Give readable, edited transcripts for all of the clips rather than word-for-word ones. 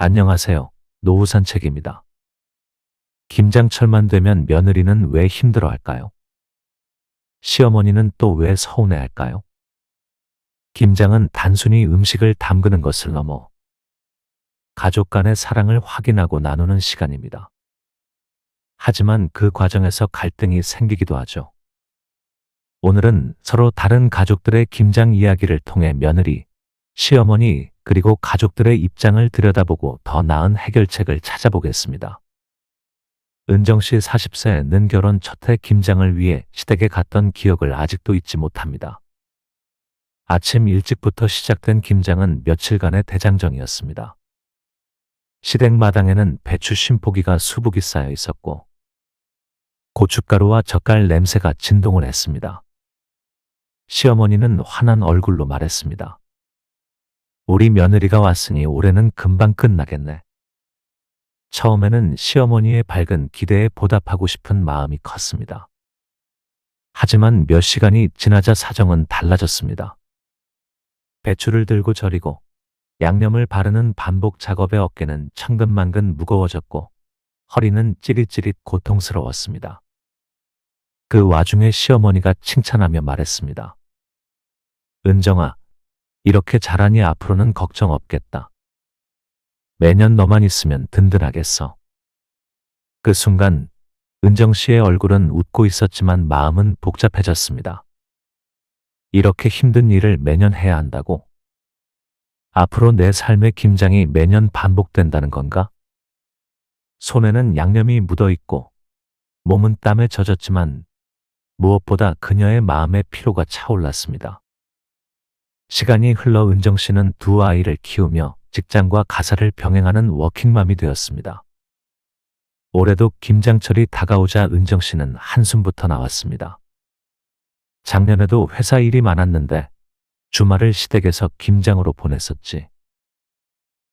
안녕하세요. 노후 산책입니다. 김장철만 되면 며느리는 왜 힘들어할까요? 시어머니는 또 왜 서운해할까요? 김장은 단순히 음식을 담그는 것을 넘어 가족 간의 사랑을 확인하고 나누는 시간입니다. 하지만 그 과정에서 갈등이 생기기도 하죠. 오늘은 서로 다른 가족들의 김장 이야기를 통해 며느리, 시어머니, 그리고 가족들의 입장을 들여다보고 더 나은 해결책을 찾아보겠습니다. 은정 씨 40세 는 결혼 첫해 김장을 위해 시댁에 갔던 기억을 아직도 잊지 못합니다. 아침 일찍부터 시작된 김장은 며칠간의 대장정이었습니다. 시댁 마당에는 배추 쉼포기가 수북이 쌓여 있었고 고춧가루와 젓갈 냄새가 진동을 했습니다. 시어머니는 환한 얼굴로 말했습니다. 우리 며느리가 왔으니 올해는 금방 끝나겠네. 처음에는 시어머니의 밝은 기대에 보답하고 싶은 마음이 컸습니다. 하지만 몇 시간이 지나자 사정은 달라졌습니다. 배추를 들고 절이고 양념을 바르는 반복 작업에 어깨는 천근만근 무거워졌고 허리는 찌릿찌릿 고통스러웠습니다. 그 와중에 시어머니가 칭찬하며 말했습니다. 은정아, 이렇게 잘하니 앞으로는 걱정 없겠다. 매년 너만 있으면 든든하겠어. 그 순간 은정 씨의 얼굴은 웃고 있었지만 마음은 복잡해졌습니다. 이렇게 힘든 일을 매년 해야 한다고? 앞으로 내 삶의 김장이 매년 반복된다는 건가? 손에는 양념이 묻어 있고 몸은 땀에 젖었지만 무엇보다 그녀의 마음의 피로가 차올랐습니다. 시간이 흘러 은정 씨는 두 아이를 키우며 직장과 가사를 병행하는 워킹맘이 되었습니다. 올해도 김장철이 다가오자 은정 씨는 한숨부터 나왔습니다. 작년에도 회사 일이 많았는데 주말을 시댁에서 김장으로 보냈었지.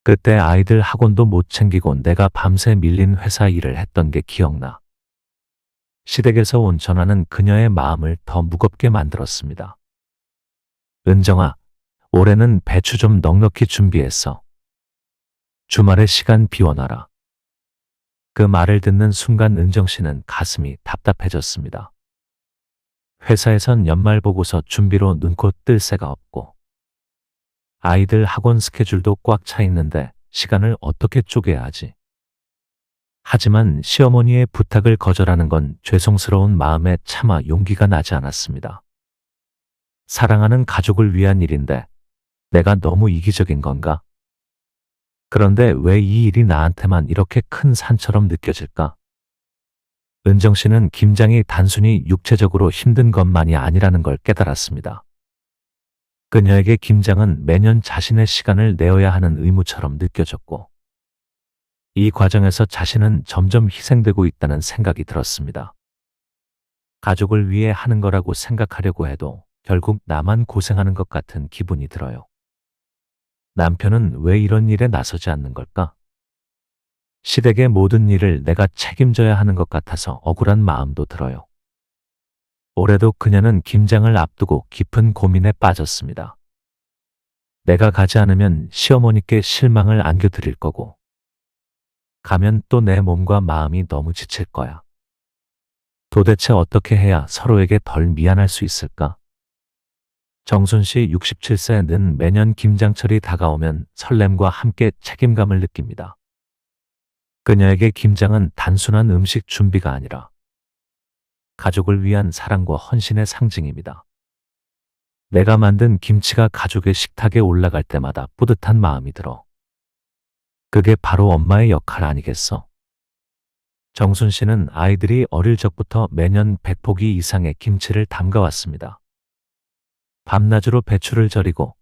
그때 아이들 학원도 못 챙기고 내가 밤새 밀린 회사 일을 했던 게 기억나. 시댁에서 온 전화는 그녀의 마음을 더 무겁게 만들었습니다. 은정아, 올해는 배추 좀 넉넉히 준비했어. 주말에 시간 비워놔라. 그 말을 듣는 순간 은정 씨는 가슴이 답답해졌습니다. 회사에선 연말 보고서 준비로 눈코 뜰 새가 없고 아이들 학원 스케줄도 꽉 차 있는데 시간을 어떻게 쪼개야 하지? 하지만 시어머니의 부탁을 거절하는 건 죄송스러운 마음에 차마 용기가 나지 않았습니다. 사랑하는 가족을 위한 일인데 내가 너무 이기적인 건가? 그런데 왜 이 일이 나한테만 이렇게 큰 산처럼 느껴질까? 은정 씨는 김장이 단순히 육체적으로 힘든 것만이 아니라는 걸 깨달았습니다. 그녀에게 김장은 매년 자신의 시간을 내어야 하는 의무처럼 느껴졌고 이 과정에서 자신은 점점 희생되고 있다는 생각이 들었습니다. 가족을 위해 하는 거라고 생각하려고 해도 결국 나만 고생하는 것 같은 기분이 들어요. 남편은 왜 이런 일에 나서지 않는 걸까? 시댁의 모든 일을 내가 책임져야 하는 것 같아서 억울한 마음도 들어요. 올해도 그녀는 김장을 앞두고 깊은 고민에 빠졌습니다. 내가 가지 않으면 시어머니께 실망을 안겨드릴 거고 가면 또 내 몸과 마음이 너무 지칠 거야. 도대체 어떻게 해야 서로에게 덜 미안할 수 있을까? 정순 씨 67세는 매년 김장철이 다가오면 설렘과 함께 책임감을 느낍니다. 그녀에게 김장은 단순한 음식 준비가 아니라 가족을 위한 사랑과 헌신의 상징입니다. 내가 만든 김치가 가족의 식탁에 올라갈 때마다 뿌듯한 마음이 들어. 그게 바로 엄마의 역할 아니겠어? 정순 씨는 아이들이 어릴 적부터 매년 100포기 이상의 김치를 담가왔습니다. 밤낮으로 배추를 절이고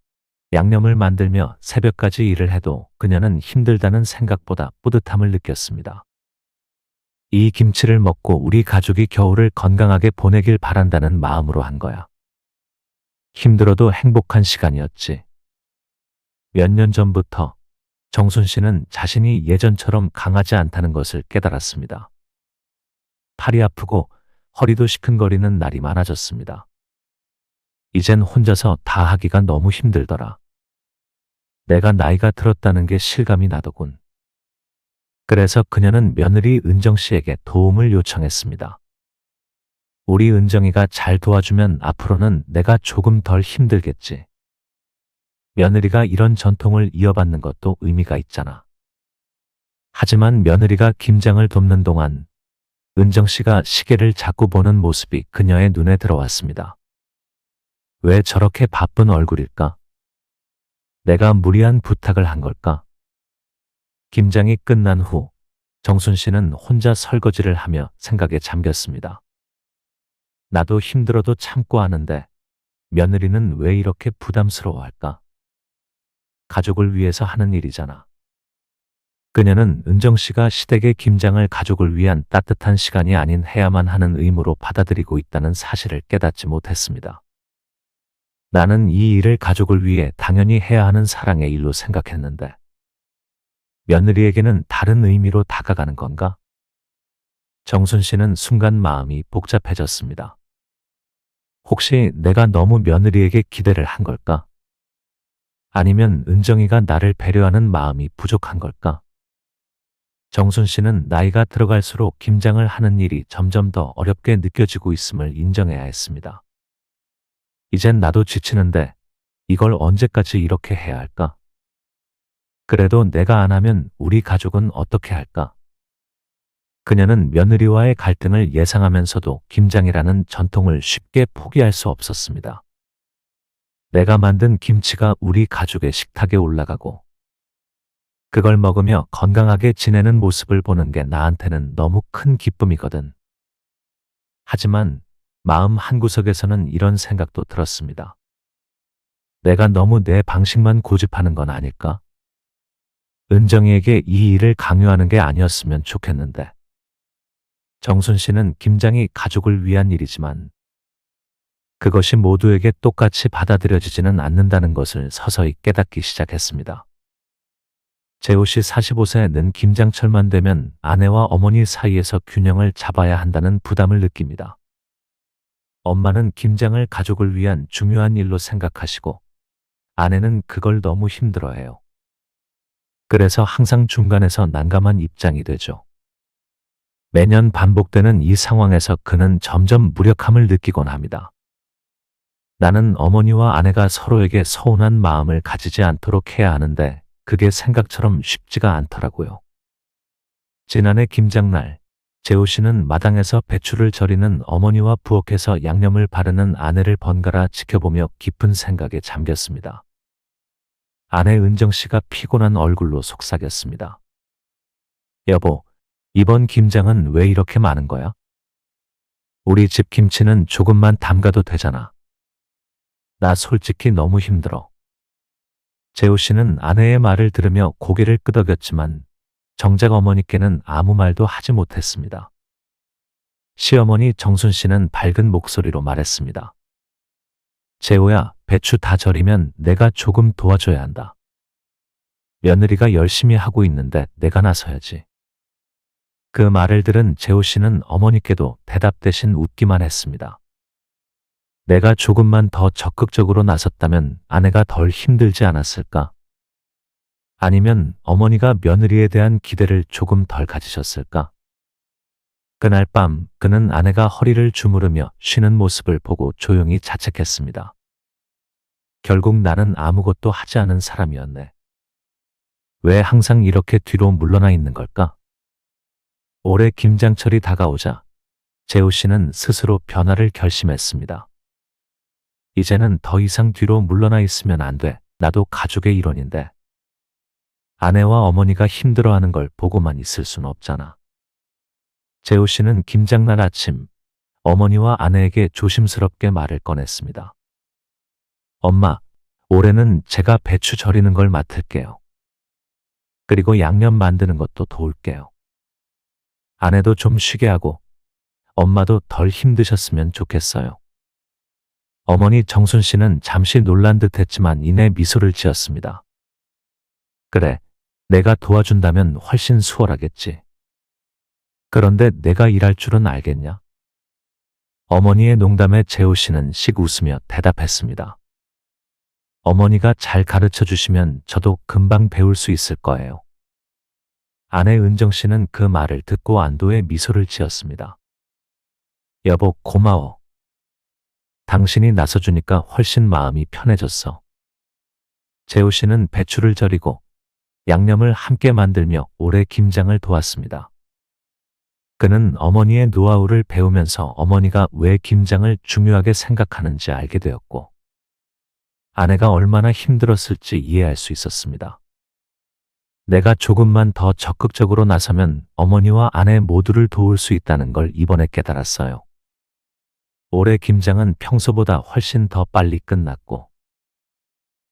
양념을 만들며 새벽까지 일을 해도 그녀는 힘들다는 생각보다 뿌듯함을 느꼈습니다. 이 김치를 먹고 우리 가족이 겨울을 건강하게 보내길 바란다는 마음으로 한 거야. 힘들어도 행복한 시간이었지. 몇 년 전부터 정순 씨는 자신이 예전처럼 강하지 않다는 것을 깨달았습니다. 팔이 아프고 허리도 시큰거리는 날이 많아졌습니다. 이젠 혼자서 다 하기가 너무 힘들더라. 내가 나이가 들었다는 게 실감이 나더군. 그래서 그녀는 며느리 은정 씨에게 도움을 요청했습니다. 우리 은정이가 잘 도와주면 앞으로는 내가 조금 덜 힘들겠지. 며느리가 이런 전통을 이어받는 것도 의미가 있잖아. 하지만 며느리가 김장을 돕는 동안 은정 씨가 시계를 자꾸 보는 모습이 그녀의 눈에 들어왔습니다. 왜 저렇게 바쁜 얼굴일까? 내가 무리한 부탁을 한 걸까? 김장이 끝난 후 정순 씨는 혼자 설거지를 하며 생각에 잠겼습니다. 나도 힘들어도 참고 하는데 며느리는 왜 이렇게 부담스러워할까? 가족을 위해서 하는 일이잖아. 그녀는 은정 씨가 시댁의 김장을 가족을 위한 따뜻한 시간이 아닌 해야만 하는 의무로 받아들이고 있다는 사실을 깨닫지 못했습니다. 나는 이 일을 가족을 위해 당연히 해야 하는 사랑의 일로 생각했는데 며느리에게는 다른 의미로 다가가는 건가? 정순 씨는 순간 마음이 복잡해졌습니다. 혹시 내가 너무 며느리에게 기대를 한 걸까? 아니면 은정이가 나를 배려하는 마음이 부족한 걸까? 정순 씨는 나이가 들어갈수록 김장을 하는 일이 점점 더 어렵게 느껴지고 있음을 인정해야 했습니다. 이젠 나도 지치는데 이걸 언제까지 이렇게 해야 할까? 그래도 내가 안 하면 우리 가족은 어떻게 할까? 그녀는 며느리와의 갈등을 예상하면서도 김장이라는 전통을 쉽게 포기할 수 없었습니다. 내가 만든 김치가 우리 가족의 식탁에 올라가고 그걸 먹으며 건강하게 지내는 모습을 보는 게 나한테는 너무 큰 기쁨이거든. 하지만 마음 한구석에서는 이런 생각도 들었습니다. 내가 너무 내 방식만 고집하는 건 아닐까? 은정이에게 이 일을 강요하는 게 아니었으면 좋겠는데. 정순 씨는 김장이 가족을 위한 일이지만 그것이 모두에게 똑같이 받아들여지지는 않는다는 것을 서서히 깨닫기 시작했습니다. 재호 씨 45세는 김장철만 되면 아내와 어머니 사이에서 균형을 잡아야 한다는 부담을 느낍니다. 엄마는 김장을 가족을 위한 중요한 일로 생각하시고 아내는 그걸 너무 힘들어해요. 그래서 항상 중간에서 난감한 입장이 되죠. 매년 반복되는 이 상황에서 그는 점점 무력함을 느끼곤 합니다. 나는 어머니와 아내가 서로에게 서운한 마음을 가지지 않도록 해야 하는데 그게 생각처럼 쉽지가 않더라고요. 지난해 김장날, 재호 씨는 마당에서 배추를 절이는 어머니와 부엌에서 양념을 바르는 아내를 번갈아 지켜보며 깊은 생각에 잠겼습니다. 아내 은정 씨가 피곤한 얼굴로 속삭였습니다. 여보, 이번 김장은 왜 이렇게 많은 거야? 우리 집 김치는 조금만 담가도 되잖아. 나 솔직히 너무 힘들어. 재호 씨는 아내의 말을 들으며 고개를 끄덕였지만 정작 어머니께는 아무 말도 하지 못했습니다. 시어머니 정순 씨는 밝은 목소리로 말했습니다. 재호야, 배추 다 절이면 내가 조금 도와줘야 한다. 며느리가 열심히 하고 있는데 내가 나서야지. 그 말을 들은 재호 씨는 어머니께도 대답 대신 웃기만 했습니다. 내가 조금만 더 적극적으로 나섰다면 아내가 덜 힘들지 않았을까? 아니면 어머니가 며느리에 대한 기대를 조금 덜 가지셨을까? 그날 밤 그는 아내가 허리를 주무르며 쉬는 모습을 보고 조용히 자책했습니다. 결국 나는 아무것도 하지 않은 사람이었네. 왜 항상 이렇게 뒤로 물러나 있는 걸까? 올해 김장철이 다가오자 재호 씨는 스스로 변화를 결심했습니다. 이제는 더 이상 뒤로 물러나 있으면 안 돼. 나도 가족의 일원인데. 아내와 어머니가 힘들어하는 걸 보고만 있을 순 없잖아. 재호 씨는 김장날 아침 어머니와 아내에게 조심스럽게 말을 꺼냈습니다. 엄마, 올해는 제가 배추 절이는 걸 맡을게요. 그리고 양념 만드는 것도 도울게요. 아내도 좀 쉬게 하고 엄마도 덜 힘드셨으면 좋겠어요. 어머니 정순 씨는 잠시 놀란 듯 했지만 이내 미소를 지었습니다. 그래, 내가 도와준다면 훨씬 수월하겠지. 그런데 내가 일할 줄은 알겠냐? 어머니의 농담에 재호 씨는 씩 웃으며 대답했습니다. 어머니가 잘 가르쳐 주시면 저도 금방 배울 수 있을 거예요. 아내 은정 씨는 그 말을 듣고 안도의 미소를 지었습니다. 여보, 고마워. 당신이 나서주니까 훨씬 마음이 편해졌어. 재호 씨는 배추를 절이고 양념을 함께 만들며 오래 김장을 도왔습니다. 그는 어머니의 노하우를 배우면서 어머니가 왜 김장을 중요하게 생각하는지 알게 되었고, 아내가 얼마나 힘들었을지 이해할 수 있었습니다. 내가 조금만 더 적극적으로 나서면 어머니와 아내 모두를 도울 수 있다는 걸 이번에 깨달았어요. 올해 김장은 평소보다 훨씬 더 빨리 끝났고,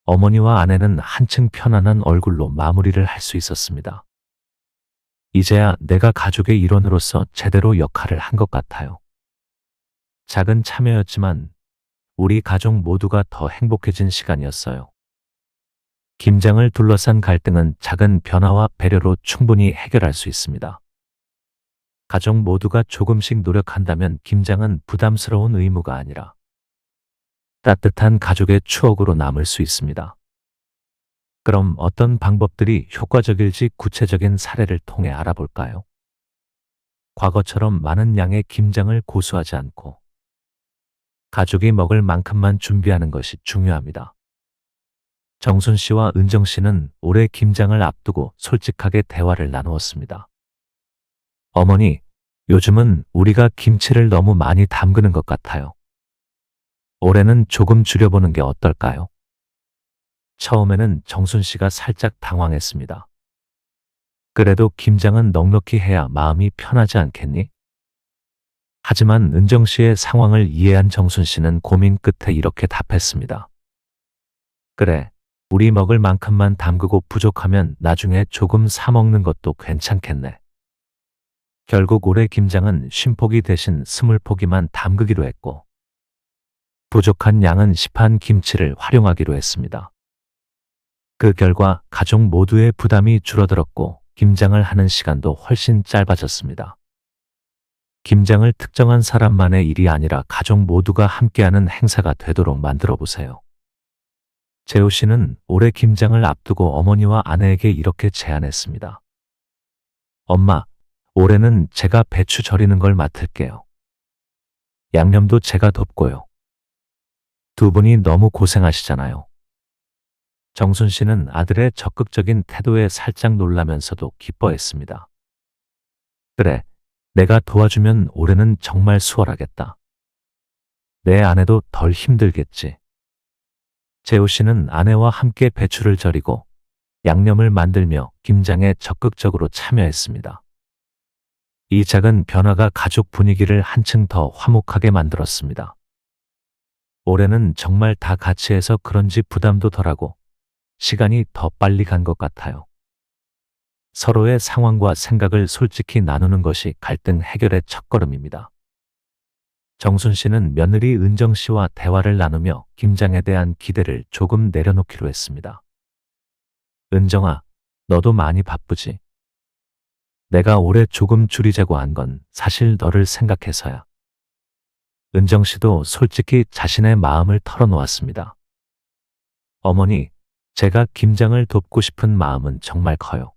어머니와 아내는 한층 편안한 얼굴로 마무리를 할 수 있었습니다. 이제야 내가 가족의 일원으로서 제대로 역할을 한 것 같아요. 작은 참여였지만 우리 가족 모두가 더 행복해진 시간이었어요. 김장을 둘러싼 갈등은 작은 변화와 배려로 충분히 해결할 수 있습니다. 가족 모두가 조금씩 노력한다면 김장은 부담스러운 의무가 아니라 따뜻한 가족의 추억으로 남을 수 있습니다. 그럼 어떤 방법들이 효과적일지 구체적인 사례를 통해 알아볼까요? 과거처럼 많은 양의 김장을 고수하지 않고 가족이 먹을 만큼만 준비하는 것이 중요합니다. 정순 씨와 은정 씨는 올해 김장을 앞두고 솔직하게 대화를 나누었습니다. 어머니, 요즘은 우리가 김치를 너무 많이 담그는 것 같아요. 올해는 조금 줄여보는 게 어떨까요? 처음에는 정순 씨가 살짝 당황했습니다. 그래도 김장은 넉넉히 해야 마음이 편하지 않겠니? 하지만 은정 씨의 상황을 이해한 정순 씨는 고민 끝에 이렇게 답했습니다. 그래, 우리 먹을 만큼만 담그고 부족하면 나중에 조금 사 먹는 것도 괜찮겠네. 결국 올해 김장은 50포기 대신 20포기만 담그기로 했고, 부족한 양은 시판 김치를 활용하기로 했습니다. 그 결과 가족 모두의 부담이 줄어들었고 김장을 하는 시간도 훨씬 짧아졌습니다. 김장을 특정한 사람만의 일이 아니라 가족 모두가 함께하는 행사가 되도록 만들어 보세요. 재호 씨는 올해 김장을 앞두고 어머니와 아내에게 이렇게 제안했습니다. 엄마, 올해는 제가 배추 절이는 걸 맡을게요. 양념도 제가 돕고요. 두 분이 너무 고생하시잖아요. 정순 씨는 아들의 적극적인 태도에 살짝 놀라면서도 기뻐했습니다. 그래, 내가 도와주면 올해는 정말 수월하겠다. 내 아내도 덜 힘들겠지. 재호 씨는 아내와 함께 배추를 절이고 양념을 만들며 김장에 적극적으로 참여했습니다. 이 작은 변화가 가족 분위기를 한층 더 화목하게 만들었습니다. 올해는 정말 다 같이 해서 그런지 부담도 덜하고 시간이 더 빨리 간 것 같아요. 서로의 상황과 생각을 솔직히 나누는 것이 갈등 해결의 첫걸음입니다. 정순 씨는 며느리 은정 씨와 대화를 나누며 김장에 대한 기대를 조금 내려놓기로 했습니다. 은정아, 너도 많이 바쁘지? 내가 올해 조금 줄이자고 한 건 사실 너를 생각해서야. 은정 씨도 솔직히 자신의 마음을 털어놓았습니다. 어머니, 제가 김장을 돕고 싶은 마음은 정말 커요.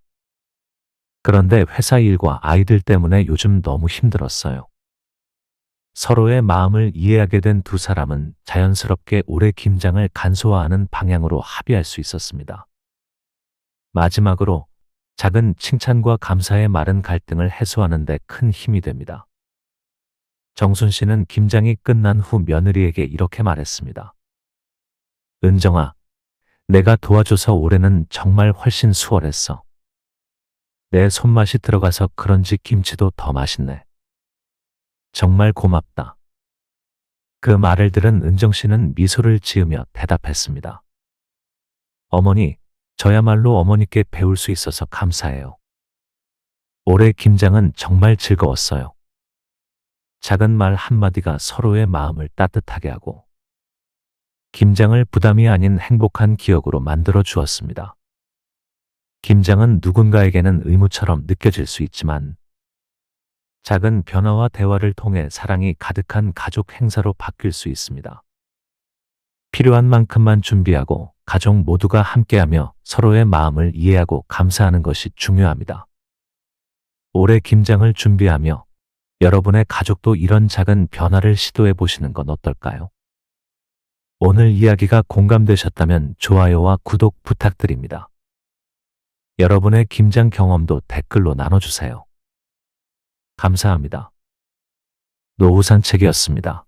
그런데 회사 일과 아이들 때문에 요즘 너무 힘들었어요. 서로의 마음을 이해하게 된 두 사람은 자연스럽게 올해 김장을 간소화하는 방향으로 합의할 수 있었습니다. 마지막으로 작은 칭찬과 감사의 말은 갈등을 해소하는 데 큰 힘이 됩니다. 정순 씨는 김장이 끝난 후 며느리에게 이렇게 말했습니다. 은정아, 내가 도와줘서 올해는 정말 훨씬 수월했어. 내 손맛이 들어가서 그런지 김치도 더 맛있네. 정말 고맙다. 그 말을 들은 은정 씨는 미소를 지으며 대답했습니다. 어머니, 저야말로 어머니께 배울 수 있어서 감사해요. 올해 김장은 정말 즐거웠어요. 작은 말 한마디가 서로의 마음을 따뜻하게 하고 김장을 부담이 아닌 행복한 기억으로 만들어 주었습니다. 김장은 누군가에게는 의무처럼 느껴질 수 있지만 작은 변화와 대화를 통해 사랑이 가득한 가족 행사로 바뀔 수 있습니다. 필요한 만큼만 준비하고 가족 모두가 함께하며 서로의 마음을 이해하고 감사하는 것이 중요합니다. 올해 김장을 준비하며 여러분의 가족도 이런 작은 변화를 시도해 보시는 건 어떨까요? 오늘 이야기가 공감되셨다면 좋아요와 구독 부탁드립니다. 여러분의 김장 경험도 댓글로 나눠주세요. 감사합니다. 노후산책이었습니다.